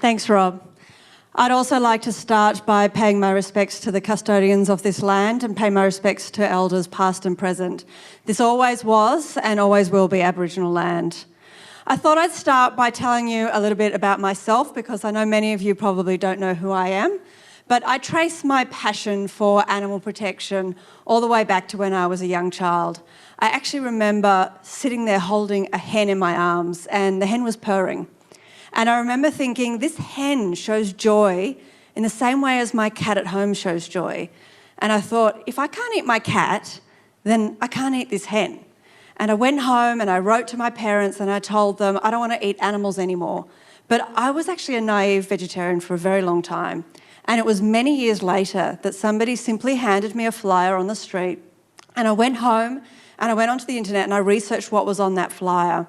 Thanks, Rob. I'd also like to start by paying my respects to the custodians of this land and pay my respects to elders past and present. This always was and always will be Aboriginal land. I thought I'd start by telling you a little bit about myself because I know many of you probably don't know who I am, but I trace my passion for animal protection all the way back to when I was a young child. I actually remember sitting there holding a hen in my arms and the hen was purring. And I remember thinking, this hen shows joy in the same way as my cat at home shows joy. And I thought, if I can't eat my cat, then I can't eat this hen. And I went home and I wrote to my parents and I told them, I don't want to eat animals anymore. But I was actually a naive vegetarian for a very long time. And it was many years later that somebody simply handed me a flyer on the street. And I went home and I went onto the internet and I researched what was on that flyer.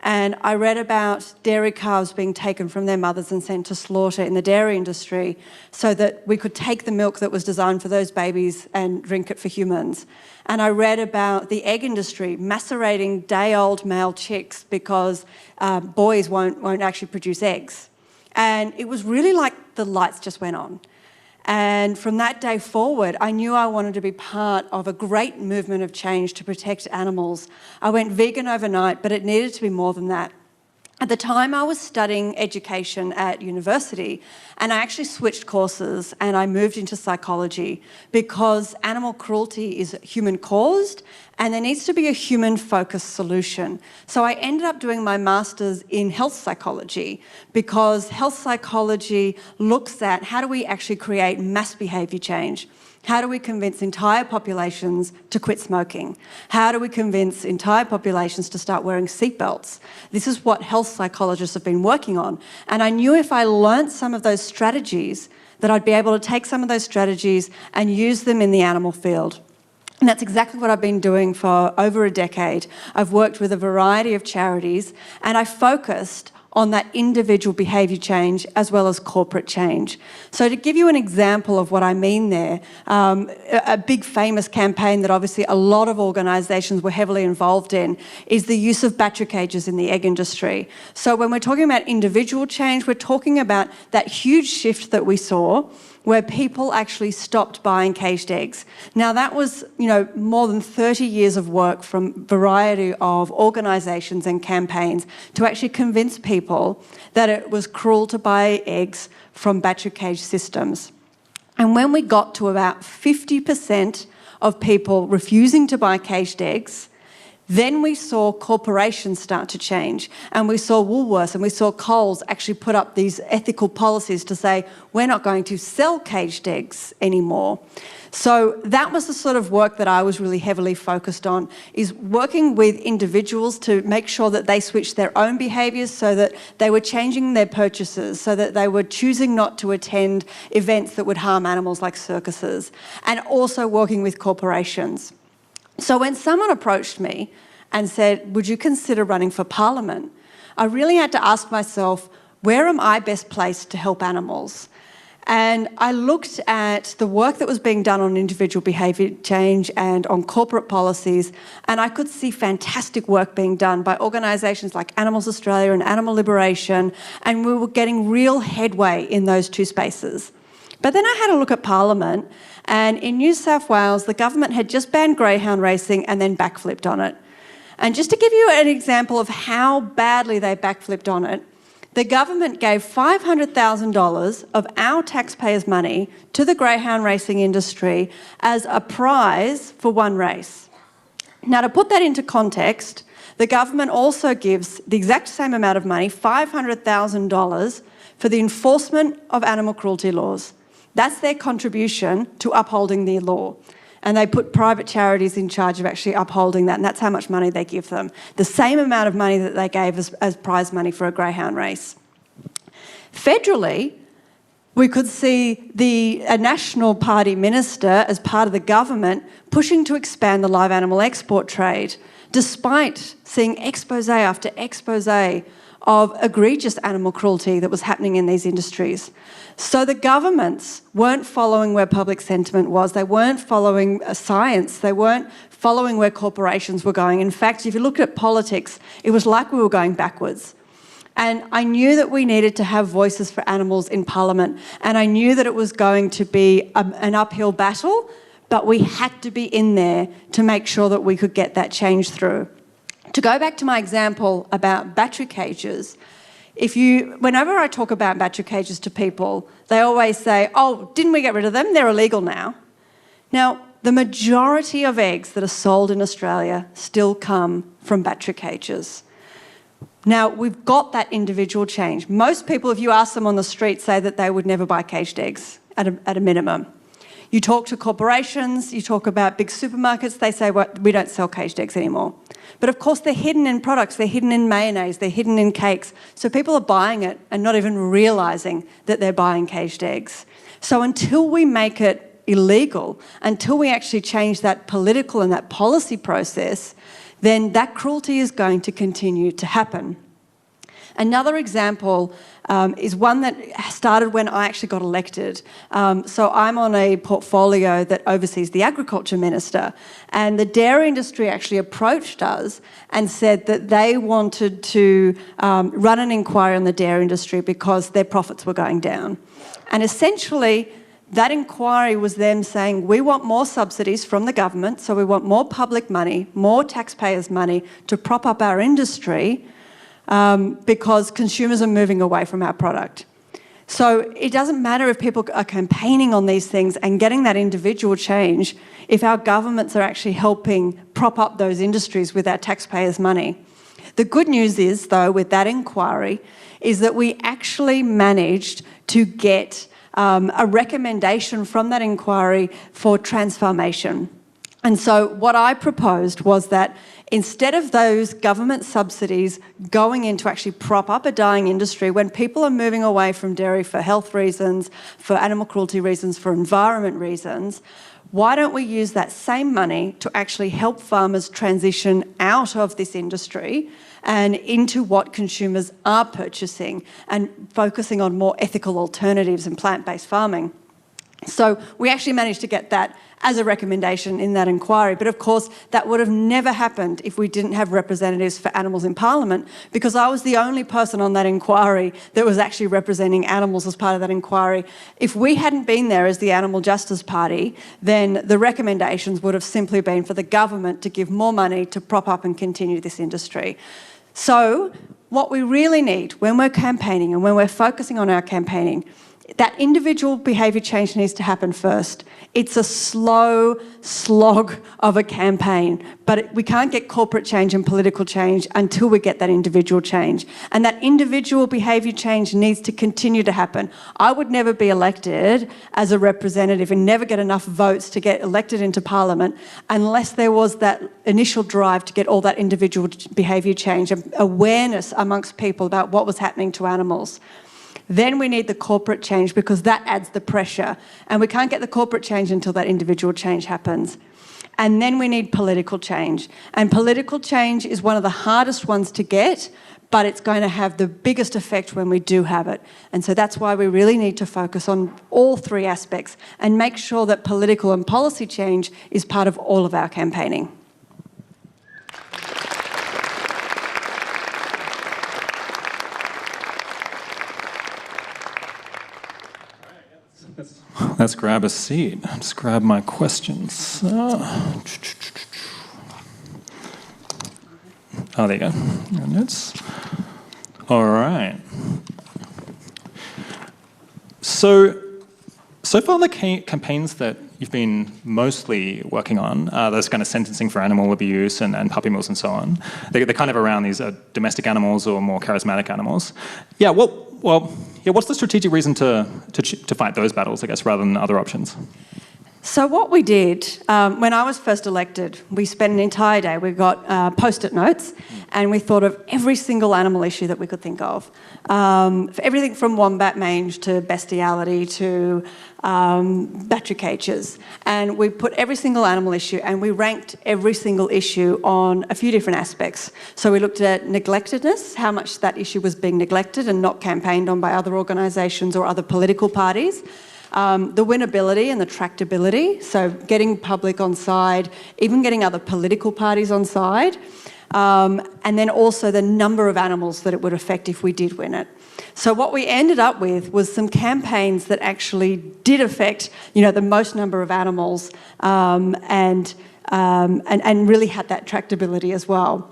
And I read about dairy calves being taken from their mothers and sent to slaughter in the dairy industry so that we could take the milk that was designed for those babies and drink it for humans. And I read about the egg industry macerating day-old male chicks because boys won't actually produce eggs. And it was really like the lights just went on. And from that day forward, I knew I wanted to be part of a great movement of change to protect animals. I went vegan overnight, but it needed to be more than that. At the time, I was studying education at university, and I actually switched courses and I moved into psychology because animal cruelty is human-caused and there needs to be a human-focused solution. So I ended up doing my master's in health psychology because health psychology looks at how do we actually create mass behaviour change. How do we convince entire populations to quit smoking? How do we convince entire populations to start wearing seatbelts? This is what health psychologists have been working on. And I knew if I learnt some of those strategies, that I'd be able to take some of those strategies and use them in the animal field. And that's exactly what I've been doing for over a decade. I've worked with a variety of charities and I focused on that individual behaviour change as well as corporate change. So to give you an example of what I mean there, a big famous campaign that obviously a lot of organisations were heavily involved in is the use of battery cages in the egg industry. So when we're talking about individual change, we're talking about that huge shift that we saw where people actually stopped buying caged eggs. Now that was, more than 30 years of work from a variety of organisations and campaigns to actually convince people that it was cruel to buy eggs from battery cage systems. And when we got to about 50% of people refusing to buy caged eggs, then we saw corporations start to change and we saw Woolworths and we saw Coles actually put up these ethical policies to say, we're not going to sell caged eggs anymore. So that was the sort of work that I was really heavily focused on, is working with individuals to make sure that they switched their own behaviours so that they were changing their purchases, so that they were choosing not to attend events that would harm animals like circuses, and also working with corporations. So when someone approached me and said, would you consider running for Parliament? I really had to ask myself, where am I best placed to help animals? And I looked at the work that was being done on individual behaviour change and on corporate policies, and I could see fantastic work being done by organisations like Animals Australia and Animal Liberation, and we were getting real headway in those two spaces. But then I had a look at Parliament, and in New South Wales, the government had just banned greyhound racing and then backflipped on it. And just to give you an example of how badly they backflipped on it, the government gave $500,000 of our taxpayers' money to the greyhound racing industry as a prize for one race. Now, to put that into context, the government also gives the exact same amount of money, $500,000, for the enforcement of animal cruelty laws. That's their contribution to upholding the law. And they put private charities in charge of actually upholding that, and that's how much money they give them. The same amount of money that they gave as prize money for a greyhound race. Federally, we could see a National Party minister as part of the government pushing to expand the live animal export trade, despite seeing expose after expose of egregious animal cruelty that was happening in these industries. So the governments weren't following where public sentiment was, they weren't following science, they weren't following where corporations were going. In fact, if you look at politics, it was like we were going backwards. And I knew that we needed to have voices for animals in Parliament, and I knew that it was going to be an uphill battle, but we had to be in there to make sure that we could get that change through. To go back to my example about battery cages, whenever I talk about battery cages to people, they always say, oh, didn't we get rid of them? They're illegal now. Now, the majority of eggs that are sold in Australia still come from battery cages. Now, we've got that individual change. Most people, if you ask them on the street, say that they would never buy caged eggs at a minimum. You talk to corporations, you talk about big supermarkets, they say, well, we don't sell caged eggs anymore. But of course, they're hidden in products, they're hidden in mayonnaise, they're hidden in cakes. So people are buying it and not even realising that they're buying caged eggs. So until we make it illegal, until we actually change that political and that policy process, then that cruelty is going to continue to happen. Another example is one that started when I actually got elected. So I'm on a portfolio that oversees the Agriculture Minister, and the dairy industry actually approached us and said that they wanted to run an inquiry on the dairy industry because their profits were going down. And essentially, that inquiry was them saying, we want more subsidies from the government, so we want more public money, more taxpayers' money to prop up our industry because consumers are moving away from our product. So it doesn't matter if people are campaigning on these things and getting that individual change if our governments are actually helping prop up those industries with our taxpayers' money. The good news is, though, with that inquiry, is that we actually managed to get a recommendation from that inquiry for transformation. And so what I proposed was that instead of those government subsidies going in to actually prop up a dying industry, when people are moving away from dairy for health reasons, for animal cruelty reasons, for environment reasons, why don't we use that same money to actually help farmers transition out of this industry and into what consumers are purchasing and focusing on more ethical alternatives and plant-based farming? So we actually managed to get that as a recommendation in that inquiry. But of course, that would have never happened if we didn't have representatives for animals in Parliament, because I was the only person on that inquiry that was actually representing animals as part of that inquiry. If we hadn't been there as the Animal Justice Party, then the recommendations would have simply been for the government to give more money to prop up and continue this industry. So what we really need when we're campaigning and when we're focusing on our campaigning, that individual behaviour change needs to happen first. It's a slow slog of a campaign, but we can't get corporate change and political change until we get that individual change. And that individual behaviour change needs to continue to happen. I would never be elected as a representative and never get enough votes to get elected into Parliament unless there was that initial drive to get all that individual behaviour change, awareness amongst people about what was happening to animals. Then we need the corporate change because that adds the pressure, and we can't get the corporate change until that individual change happens. And then we need political change, and political change is one of the hardest ones to get, but it's going to have the biggest effect when we do have it. And so that's why we really need to focus on all three aspects and make sure that political and policy change is part of all of our campaigning. Let's grab a seat. Just grab my questions. Oh, there you go. Notes. All right. So far the campaigns that you've been mostly working on, those kind of sentencing for animal abuse and puppy mills and so on, they're kind of around these domestic animals or more charismatic animals. Yeah, what's the strategic reason to fight those battles, I guess, rather than other options? So what we did, when I was first elected, we spent an entire day, we got post-it notes, and we thought of every single animal issue that we could think of. For everything from wombat mange to bestiality to battery cages. And we put every single animal issue and we ranked every single issue on a few different aspects. So we looked at neglectedness, how much that issue was being neglected and not campaigned on by other organisations or other political parties. The winnability and the tractability, so getting public on side, even getting other political parties on side. and then also the number of animals that it would affect if we did win it. So what we ended up with was some campaigns that actually did affect, the most number of animals, and really had that tractability as well.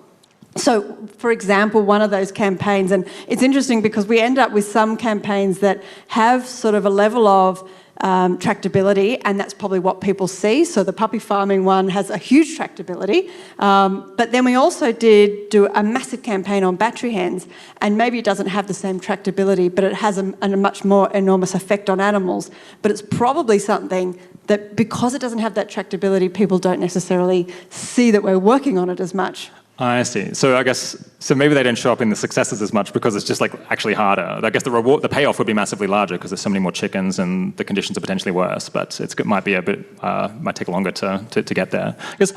So, for example, one of those campaigns, and it's interesting because we end up with some campaigns that have sort of a level of tractability, and that's probably what people see. So the puppy farming one has a huge tractability. But then we also did do a massive campaign on battery hens, and maybe it doesn't have the same tractability, but it has a much more enormous effect on animals. But it's probably something that, because it doesn't have that tractability, people don't necessarily see that we're working on it as much. I see. So I guess, maybe they don't show up in the successes as much because it's just actually harder. I guess the payoff would be massively larger because there's so many more chickens and the conditions are potentially worse, but it might be might take longer to get there. I guess,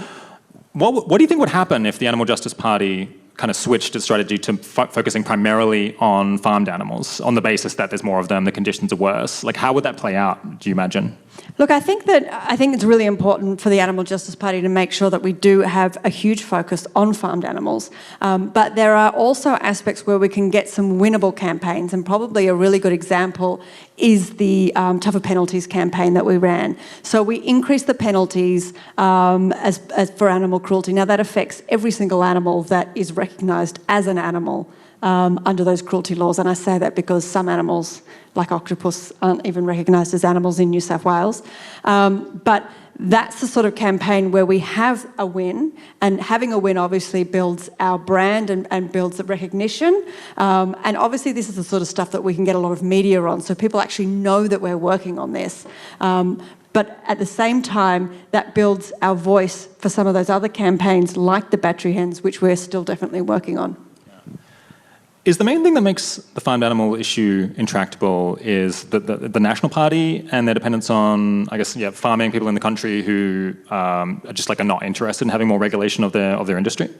what do you think would happen if the Animal Justice Party kind of switched its strategy to focusing primarily on farmed animals on the basis that there's more of them, the conditions are worse? How would that play out, do you imagine? Look, I think it's really important for the Animal Justice Party to make sure that we do have a huge focus on farmed animals. But there are also aspects where we can get some winnable campaigns, and probably a really good example is the tougher penalties campaign that we ran. So we increased the penalties as for animal cruelty. Now that affects every single animal that is recognised as an animal under those cruelty laws. And I say that because some animals, like octopus, aren't even recognised as animals in New South Wales. But that's the sort of campaign where we have a win, and having a win obviously builds our brand and builds the recognition. And obviously this is the sort of stuff that we can get a lot of media on, so people actually know that we're working on this. But at the same time, that builds our voice for some of those other campaigns like the battery hens, which we're still definitely working on. Is the main thing that makes the farmed animal issue intractable is the National Party and their dependence on, I guess, farming people in the country who are not interested in having more regulation of their industry?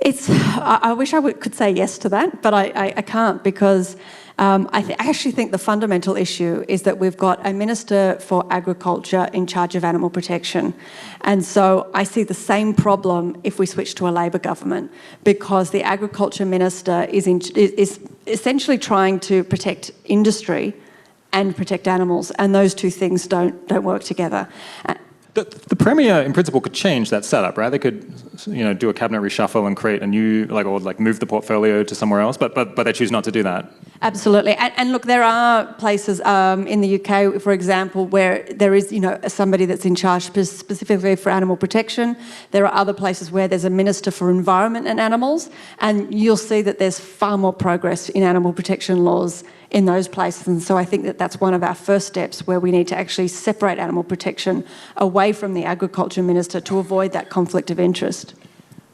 I wish I could say yes to that, but I can't, because I actually think the fundamental issue is that we've got a Minister for Agriculture in charge of animal protection. And so I see the same problem if we switch to a Labor government, because the Agriculture Minister is essentially trying to protect industry and protect animals, and those two things don't work together. The Premier, in principle, could change that setup, right? They could, do a cabinet reshuffle and create a new, or move the portfolio to somewhere else, but they choose not to do that. Absolutely. And look, there are places in the UK, for example, where there is, somebody that's in charge specifically for animal protection. There are other places where there's a Minister for Environment and Animals, and you'll see that there's far more progress in animal protection laws in those places. And so I think that that's one of our first steps, where we need to actually separate animal protection away from the Agriculture Minister to avoid that conflict of interest.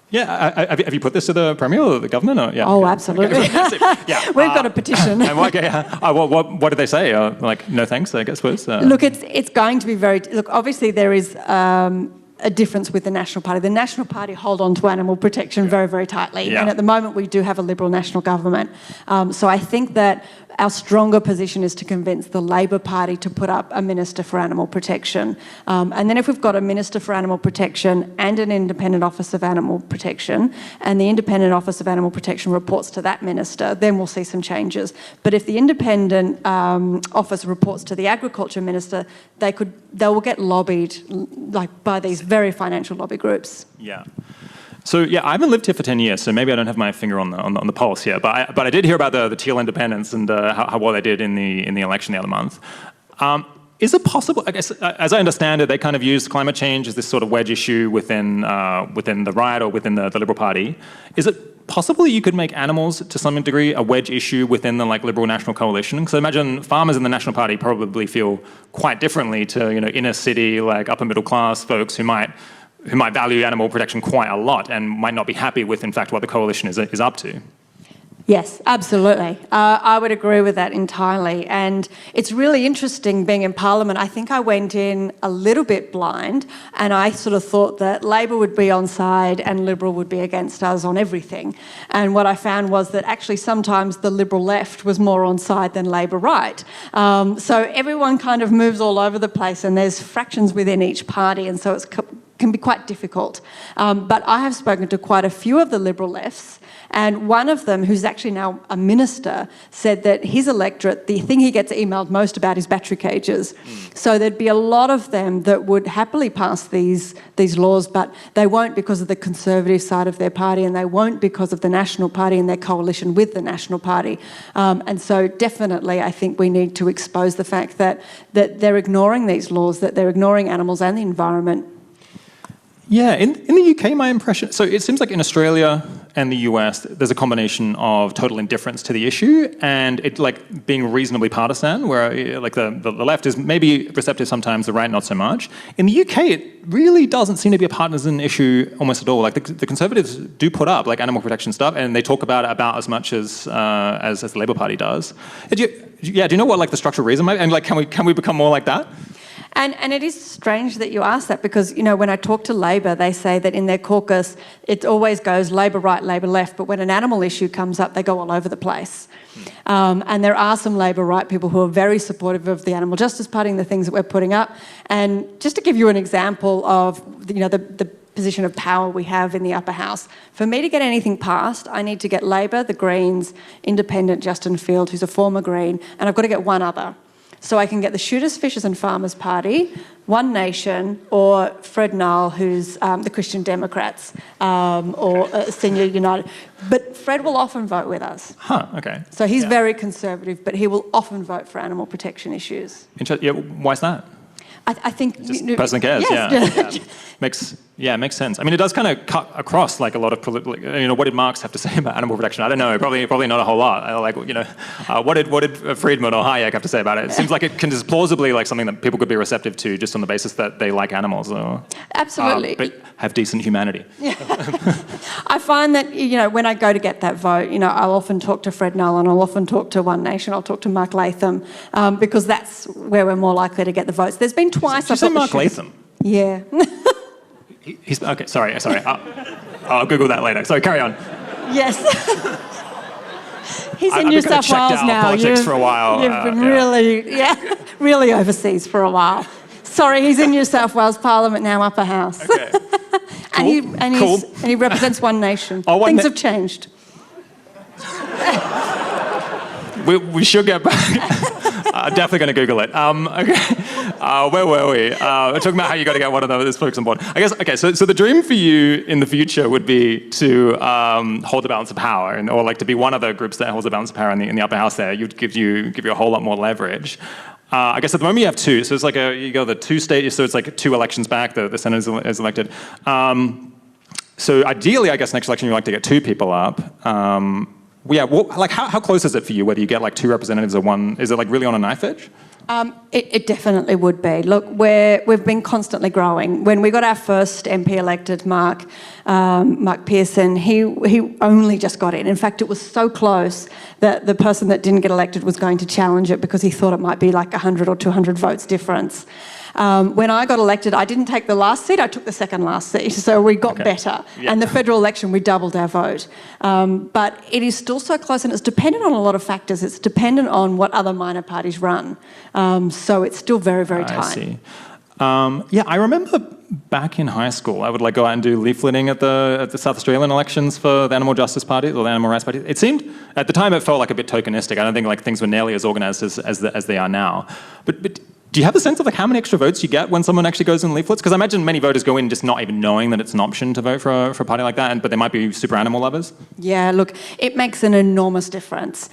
Yeah, have you put this to the Premier or the government? Or, yeah. Oh, absolutely. Okay. Yeah. We've got a petition. And what did they say? No thanks, I guess. Look, it's going to be Look, obviously there is a difference with the National Party. The National Party hold on to animal protection very, very tightly. Yeah. And at the moment we do have a Liberal national government. So I think that our stronger position is to convince the Labor Party to put up a Minister for Animal Protection. And then if we've got a Minister for Animal Protection and an Independent Office of Animal Protection, and the Independent Office of Animal Protection reports to that Minister, then we'll see some changes. But if the Independent Office reports to the Agriculture Minister, they will get lobbied by these very financial lobby groups. Yeah. So I haven't lived here for 10 years, so maybe I don't have my finger on the pulse here. But I did hear about the Teal independents and how well they did in the election the other month. Is it possible? I guess, as I understand it, they kind of use climate change as this sort of wedge issue within the right or within the Liberal Party. Is it possible you could make animals to some degree a wedge issue within the Liberal National Coalition? Because I imagine farmers in the National Party probably feel quite differently to inner city, upper middle class folks who might value animal protection quite a lot and might not be happy with, in fact, what the coalition is up to. Yes, absolutely. I would agree with that entirely. And it's really interesting being in Parliament. I think I went in a little bit blind, and I sort of thought that Labor would be on side and Liberal would be against us on everything. And what I found was that actually sometimes the Liberal left was more on side than Labor right. So everyone kind of moves all over the place, and there's fractions within each party, and so it's can be quite difficult. But I have spoken to quite a few of the Liberal lefts, and one of them, who's actually now a minister, said that his electorate, the thing he gets emailed most about is battery cages. So there'd be a lot of them that would happily pass these laws, but they won't because of the Conservative side of their party, and they won't because of the National Party and their coalition with the National Party. And so definitely I think we need to expose the fact that they're ignoring these laws, that they're ignoring animals and the environment. Yeah, in the UK, my impression, so it seems like in Australia and the US, there's a combination of total indifference to the issue and it like being reasonably partisan, where like the left is maybe receptive sometimes, the right not so much. In the UK, it really doesn't seem to be a partisan issue almost at all. Like the Conservatives do put up like animal protection stuff, and they talk about it about as much as the Labour Party does. Do you know what like the structural reason might be? And like can we become more like that? And it is strange that you ask that because, you know, when I talk to Labor, they say that in their caucus, it always goes Labor right, Labor left, but when an animal issue comes up, they go all over the place. And there are some Labor right people who are very supportive of the Animal Justice Party and the things that we're putting up. And just to give you an example of, you know, the position of power we have in the upper house, for me to get anything passed, I need to get Labor, the Greens, Independent Justin Field, who's a former Green, and I've got to get one other. So I can get the Shooters, Fishers and Farmers Party, One Nation, or Fred Nile, who's the Christian Democrats, or Senior United. But Fred will often vote with us. Huh, okay. So he's very conservative, but he will often vote for animal protection issues. Yeah, why is that? I think... Just person cares, yes. Makes sense. I mean, it does kind of cut across like a lot of political. You know, what did Marx have to say about animal protection? I don't know. Probably not a whole lot. Like, you know, what did Friedman or Hayek have to say about it? It seems like it can just plausibly like something that people could be receptive to just on the basis that they like animals or absolutely, but have decent humanity. I find that, you know, when I go to get that vote, you know, I'll often talk to Fred Nile and I'll often talk to One Nation. I'll talk to Mark Latham because that's where we're more likely to get the votes. There's been twice. Did you say Mark Latham? Yeah. He's okay. Sorry. I'll Google that later. Sorry, carry on. Yes. He's in New South Wales now. Politics for a while. You've been really overseas for a while. Sorry, he's in New South Wales Parliament now, upper house. Okay. And he represents One Nation. Things have changed. We should get back. I'm definitely going to Google it. Okay. Where were we? We're talking about how you got to get one of those folks on board. I guess, okay, so the dream for you in the future would be to hold the balance of power, or like to be one of the groups that holds the balance of power in the upper house there. You'd give you a whole lot more leverage. I guess at the moment you have two, so it's like you go the two stages, so it's like 2 elections back, the Senate is elected. So ideally, I guess next election you'd like to get 2 people up. Like how close is it for you, whether you get like 2 representatives or 1? Is it like really on a knife edge? It definitely would be. Look, we've been constantly growing. When we got our first MP elected, Mark Pearson, he only just got in. In fact, it was so close that the person that didn't get elected was going to challenge it because he thought it might be like 100 or 200 votes difference. When I got elected, I didn't take the last seat, I took the second last seat. So we got better. Yeah. And the federal election, we doubled our vote. But it is still so close, and it's dependent on a lot of factors. It's dependent on what other minor parties run. So it's still very, very tight. I see. I remember back in high school, I would like go out and do leafleting at the South Australian elections for the Animal Justice Party or the Animal Rights Party. It seemed, at the time, it felt like a bit tokenistic. I don't think like things were nearly as organised as they are now. But do you have a sense of like how many extra votes you get when someone actually goes in leaflets? Because I imagine many voters go in just not even knowing that it's an option to vote for a party like that, but they might be super animal lovers. Yeah, look, it makes an enormous difference.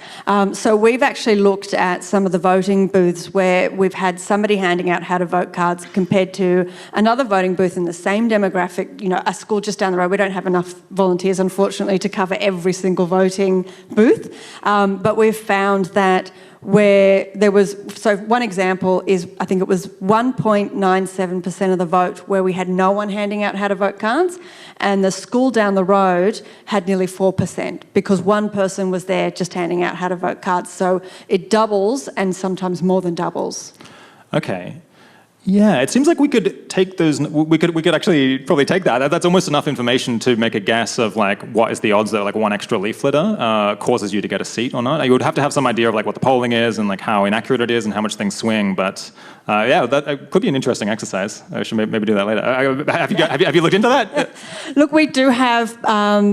So we've actually looked at some of the voting booths where we've had somebody handing out how to vote cards compared to another voting booth in the same demographic, you know, a school just down the road. We don't have enough volunteers, unfortunately, to cover every single voting booth. But we've found that where there was, so one example is, I think it was 1.97% of the vote where we had no one handing out how to vote cards, and the school down the road had nearly 4% because one person was there just handing out how to vote cards. So it doubles and sometimes more than doubles. Okay. Yeah, it seems like we could take those. We could actually probably take that. That's almost enough information to make a guess of like what is the odds that like one extra leaf litter causes you to get a seat or not. You would have to have some idea of like what the polling is and like how inaccurate it is and how much things swing. But yeah, that could be an interesting exercise. I should maybe do that later. Have you looked into that? Look, we do have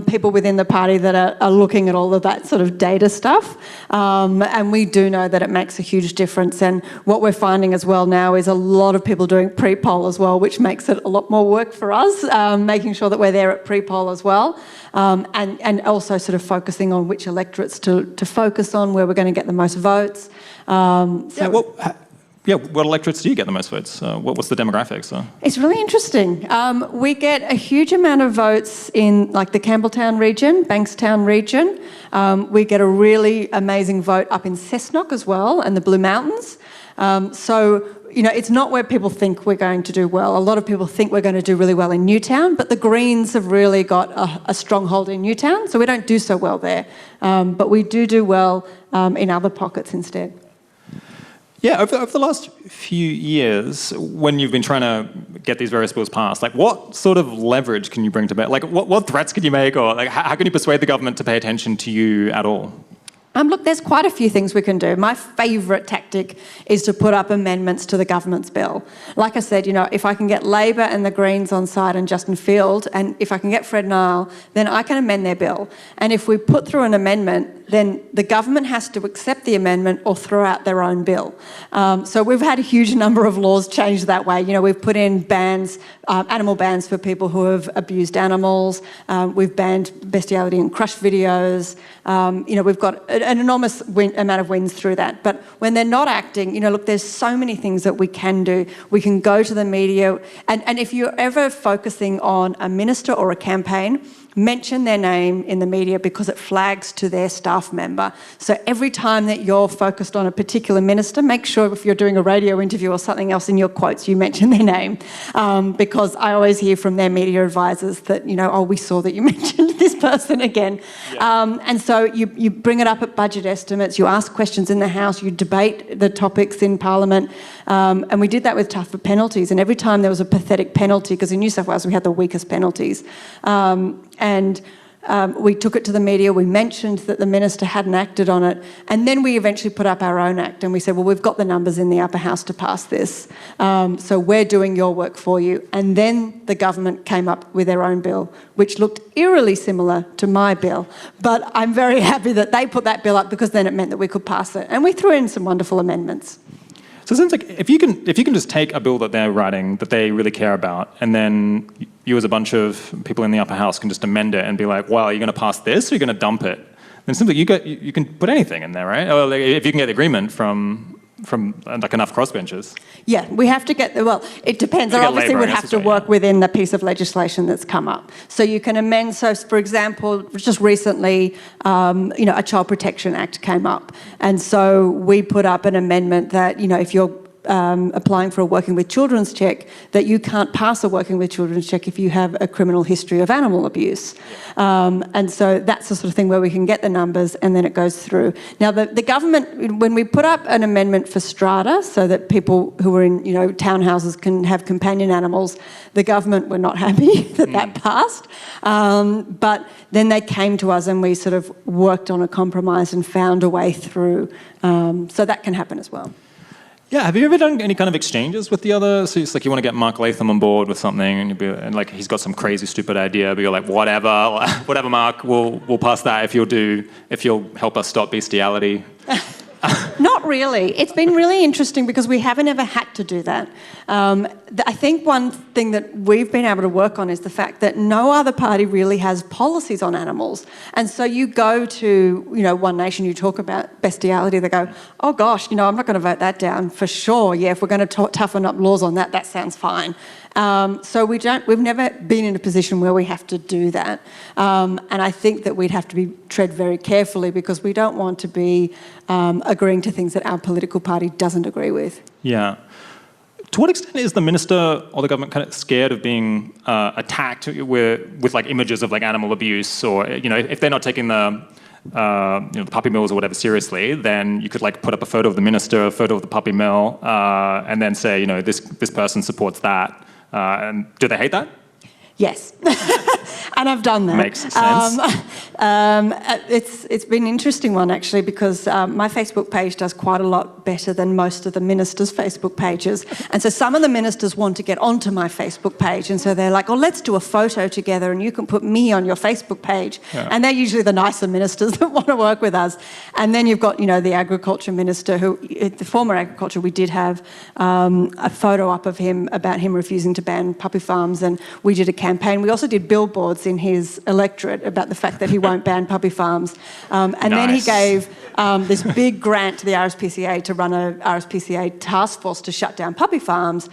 people within the party that are looking at all of that sort of data stuff, and we do know that it makes a huge difference. And what we're finding as well now is a lot of people doing pre-poll as well, which makes it a lot more work for us, making sure that we're there at pre-poll as well, and also sort of focusing on which electorates to focus on, where we're going to get the most votes. What electorates do you get the most votes? What's the demographics? It's really interesting. We get a huge amount of votes in like the Campbelltown region, Bankstown region. We get a really amazing vote up in Cessnock as well and the Blue Mountains. So, you know, it's not where people think we're going to do well. A lot of people think we're going to do really well in Newtown, but the Greens have really got a stronghold in Newtown, so we don't do so well there. But we do well in other pockets instead. Yeah, over the last few years, when you've been trying to get these various bills passed, like what sort of leverage can you bring to bear? Like what threats can you make, or like how can you persuade the government to pay attention to you at all? Look, there's quite a few things we can do. My favourite tactic is to put up amendments to the government's bill. Like I said, you know, if I can get Labor and the Greens on side and Justin Field, and if I can get Fred Nile, then I can amend their bill. And if we put through an amendment, then the government has to accept the amendment or throw out their own bill. So we've had a huge number of laws changed that way. You know, we've put in bans, animal bans for people who have abused animals. We've banned bestiality and crush videos. You know, we've got an enormous amount of wins through that. But when they're not acting, you know, look, there's so many things that we can do. We can go to the media. And if you're ever focusing on a minister or a campaign, mention their name in the media because it flags to their staff member. So every time that you're focused on a particular minister, make sure if you're doing a radio interview or something else in your quotes, you mention their name. Because I always hear from their media advisors that, you know, oh, we saw that you mentioned this person again. Yeah. And so you bring it up at budget estimates, you ask questions in the House, you debate the topics in Parliament. And we did that with tougher penalties. And every time there was a pathetic penalty, because in New South Wales we had the weakest penalties, and we took it to the media, we mentioned that the minister hadn't acted on it, and then we eventually put up our own act and we said, well, we've got the numbers in the upper house to pass this, so we're doing your work for you. And then the government came up with their own bill, which looked eerily similar to my bill, but I'm very happy that they put that bill up because then it meant that we could pass it, and we threw in some wonderful amendments. So it seems like if you can just take a bill that they're writing that they really care about, and then you as a bunch of people in the upper house can just amend it and be like, well, are you going to pass this or are you going to dump it? Then it seems like you can put anything in there, right? Or like if you can get agreement from like enough crossbenchers. Yeah, we have to get well, it depends. I obviously would have to work within the piece of legislation that's come up. So you can amend, so for example, just recently, you know, a Child Protection Act came up. And so we put up an amendment that, you know, if you're applying for a working with children's check, that you can't pass a working with children's check if you have a criminal history of animal abuse. And so that's the sort of thing where we can get the numbers and then it goes through. Now, the government, when we put up an amendment for strata so that people who are in, you know, townhouses can have companion animals, the government were not happy that that passed. But then they came to us and we sort of worked on a compromise and found a way through. So that can happen as well. Yeah, have you ever done any kind of exchanges with the other? So it's like you want to get Mark Latham on board with something, and like he's got some crazy stupid idea, but you're like, whatever, Mark, we'll pass that if you'll help us stop bestiality. Not really. It's been really interesting because we haven't ever had to do that. I think one thing that we've been able to work on is the fact that no other party really has policies on animals. And so you go to, you know, One Nation, you talk about bestiality, they go, oh gosh, you know, I'm not going to vote that down for sure. Yeah, if we're going to toughen up laws on that, that sounds fine. So we've never been in a position where we have to do that. And I think that we'd have to tread very carefully because we don't want to be agreeing to things that our political party doesn't agree with. Yeah. To what extent is the minister or the government kind of scared of being attacked with like images of like animal abuse, or, you know, if they're not taking the the puppy mills or whatever seriously, then you could like put up a photo of the minister, a photo of the puppy mill, and then say, this person supports that. And do they hate that? Yes. And I've done that. Makes sense. It's been an interesting one, actually, because my Facebook page does quite a lot better than most of the ministers' Facebook pages. And so some of the ministers want to get onto my Facebook page. And so they're like, oh, let's do a photo together and you can put me on your Facebook page. Yeah. And they're usually the nicer ministers that want to work with us. And then you've got, the agriculture minister, who, the former agriculture, we did have a photo up of him about him refusing to ban puppy farms. And we did a campaign. We also did billboards in his electorate about the fact that he won't ban puppy farms. And then he gave this big grant to the RSPCA to run a RSPCA task force to shut down puppy farms,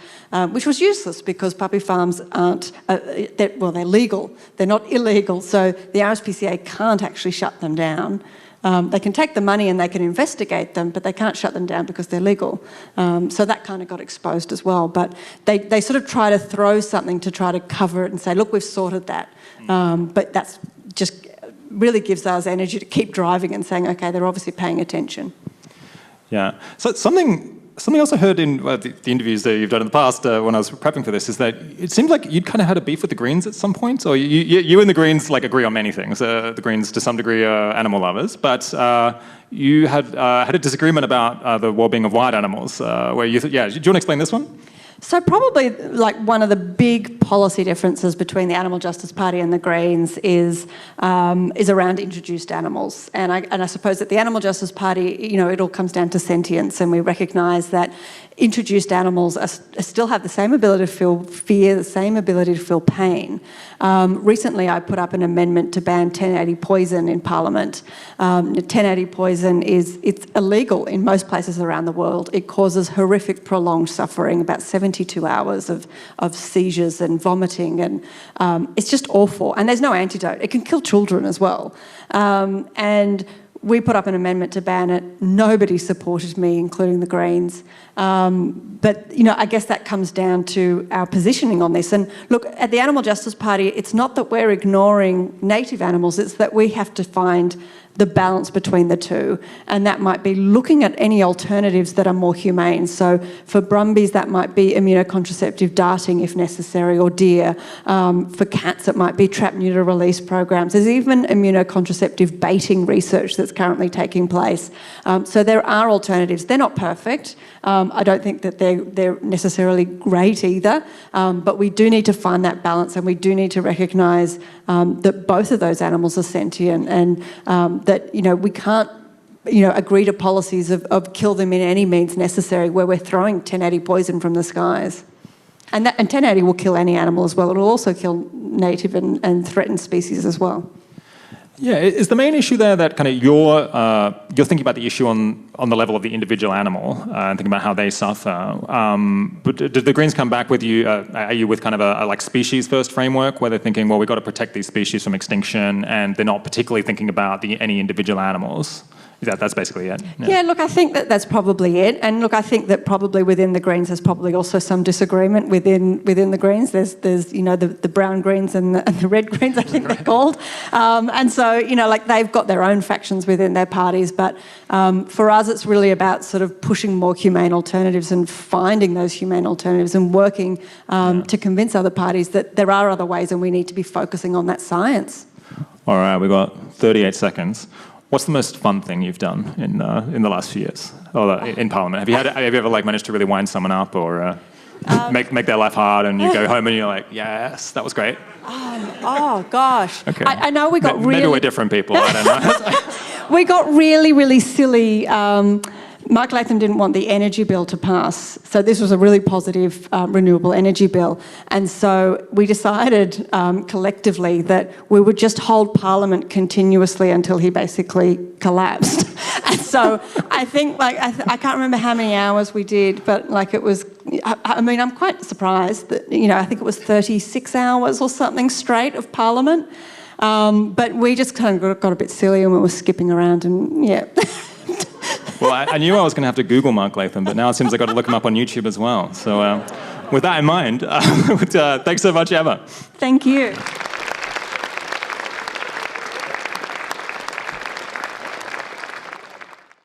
which was useless because puppy farms aren't, they're legal. They're not illegal. So the RSPCA can't actually shut them down. They can take the money and they can investigate them, but they can't shut them down because they're legal. So that kind of got exposed as well. But they sort of try to throw something to try to cover it and say, look, we've sorted that. But that's just really gives us energy to keep driving and saying, okay, they're obviously paying attention. Yeah. So something else I heard in the interviews that you've done in the past when I was prepping for this is that it seemed like you'd kind of had a beef with the Greens at some point, or you and the Greens like agree on many things. The Greens to some degree are animal lovers, but you had a disagreement about the well-being of wild animals. Where do you want to explain this one? So probably like one of the big policy differences between the Animal Justice Party and the Greens is around introduced animals. And I suppose that the Animal Justice Party, it all comes down to sentience, and we recognise that introduced animals still have the same ability to feel fear, the same ability to feel pain. Recently I put up an amendment to ban 1080 poison in Parliament. 1080 poison it's illegal in most places around the world. It causes horrific prolonged suffering, about 72 hours of seizures and vomiting, and it's just awful. And there's no antidote. It can kill children as well. And we put up an amendment to ban it. Nobody supported me, including the Greens. But, I guess that comes down to our positioning on this. And look, at the Animal Justice Party, it's not that we're ignoring native animals, it's that we have to find the balance between the two. And that might be looking at any alternatives that are more humane. So for brumbies, that might be immunocontraceptive darting if necessary, or deer. For cats, it might be trap, neuter, release programs. There's even immunocontraceptive baiting research that's currently taking place. So there are alternatives. They're not perfect. I don't think that they're necessarily great either, but we do need to find that balance, and we do need to recognise that both of those animals are sentient, and that we can't agree to policies of kill them in any means necessary where we're throwing 1080 poison from the skies. And 1080 will kill any animal as well. It will also kill native and threatened species as well. Yeah, is the main issue there that kind of you're thinking about the issue on the level of the individual animal and thinking about how they suffer? But did the Greens come back with you? Are you with kind of a like species first framework where they're thinking, well, we've got to protect these species from extinction, and they're not particularly thinking about any individual animals? That's basically it. Yeah, look, I think that's probably it. And look, I think that probably within the Greens there's probably also some disagreement within the Greens. There's the brown Greens and the red Greens, I think they're called. And so, they've got their own factions within their parties. But for us, it's really about sort of pushing more humane alternatives and finding those humane alternatives and working to convince other parties that there are other ways, and we need to be focusing on that science. All right, we've got 38 seconds. What's the most fun thing you've done in the last few years, or in Parliament? Have you ever managed to really wind someone up, or make their life hard, and you go home and you're like, yes, that was great? Oh gosh. Okay. I know we got really... Maybe we're different people. I don't know. We got really, really silly. Mark Latham didn't want the energy bill to pass. So this was a really positive renewable energy bill. And so we decided collectively that we would just hold Parliament continuously until he basically collapsed. And so I think, I can't remember how many hours we did, but it was, I'm quite surprised that, I think it was 36 hours or something straight of Parliament. But we just kind of got a bit silly, and we were skipping around, and yeah. Well, I knew I was going to have to Google Mark Latham, but now it seems I've got to look him up on YouTube as well. So with that in mind, thanks so much, Emma. Thank you.